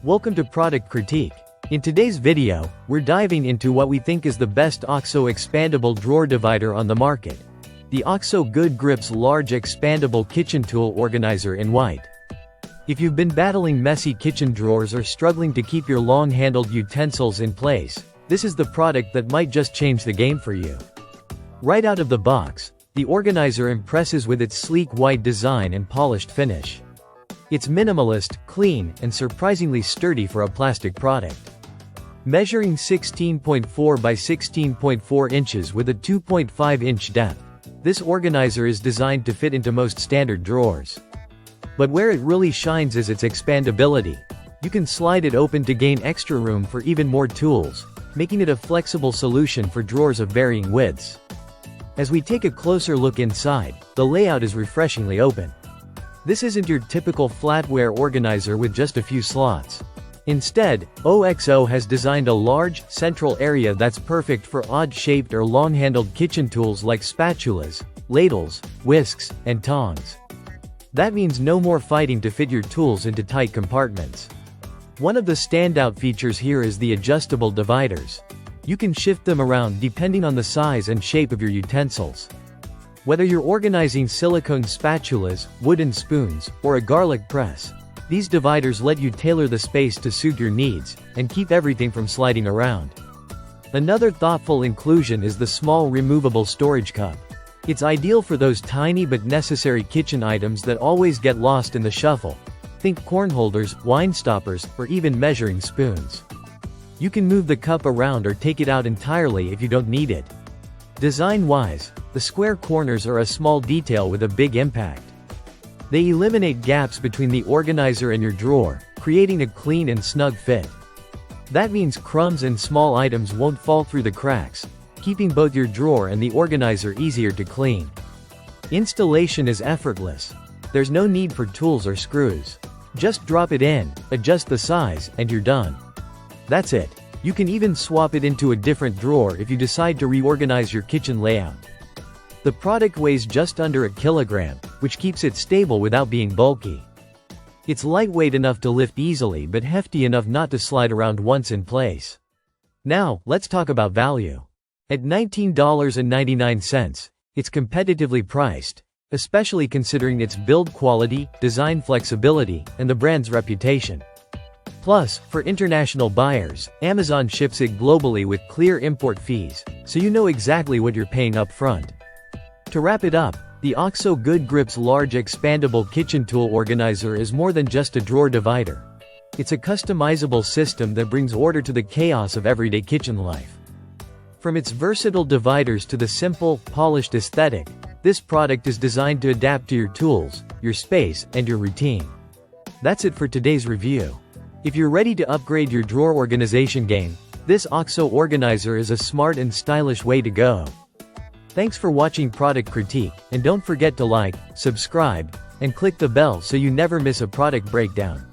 Welcome to Product Critique. In today's video, we're diving into what we think is the best Oxo Expandable Drawer Divider on the market. The Oxo Good Grips Large Expandable Kitchen Tool Organizer in white. If you've been battling messy kitchen drawers or struggling to keep your long-handled utensils in place, this is the product that might just change the game for you. Right out of the box, the organizer impresses with its sleek white design and polished finish. It's minimalist, clean, and surprisingly sturdy for a plastic product. Measuring 16.4 by 16.4 inches with a 2.5-inch depth, this organizer is designed to fit into most standard drawers. But where it really shines is its expandability. You can slide it open to gain extra room for even more tools, making it a flexible solution for drawers of varying widths. As we take a closer look inside, the layout is refreshingly open. This isn't your typical flatware organizer with just a few slots. Instead, OXO has designed a large, central area that's perfect for odd-shaped or long-handled kitchen tools like spatulas, ladles, whisks, and tongs. That means no more fighting to fit your tools into tight compartments. One of the standout features here is the adjustable dividers. You can shift them around depending on the size and shape of your utensils. Whether you're organizing silicone spatulas, wooden spoons, or a garlic press, these dividers let you tailor the space to suit your needs, and keep everything from sliding around. Another thoughtful inclusion is the small removable storage cup. It's ideal for those tiny but necessary kitchen items that always get lost in the shuffle. Think corn holders, wine stoppers, or even measuring spoons. You can move the cup around or take it out entirely if you don't need it. Design-wise, the square corners are a small detail with a big impact. They eliminate gaps between the organizer and your drawer, creating a clean and snug fit. That means crumbs and small items won't fall through the cracks, keeping both your drawer and the organizer easier to clean. Installation is effortless. There's no need for tools or screws. Just drop it in, adjust the size, and you're done. That's it. You can even swap it into a different drawer if you decide to reorganize your kitchen layout. The product weighs just under a kilogram, which keeps it stable without being bulky. It's lightweight enough to lift easily but hefty enough not to slide around once in place. Now, let's talk about value. At $19.99, it's competitively priced, especially considering its build quality, design flexibility, and the brand's reputation. Plus, for international buyers, Amazon ships it globally with clear import fees, so you know exactly what you're paying up front. To wrap it up, the Oxo Good Grips Large Expandable Kitchen Tool Organizer is more than just a drawer divider. It's a customizable system that brings order to the chaos of everyday kitchen life. From its versatile dividers to the simple, polished aesthetic, this product is designed to adapt to your tools, your space, and your routine. That's it for today's review. If you're ready to upgrade your drawer organization game, this Oxo organizer is a smart and stylish way to go. Thanks for watching Product Critique, and don't forget to like, subscribe, and click the bell so you never miss a product breakdown.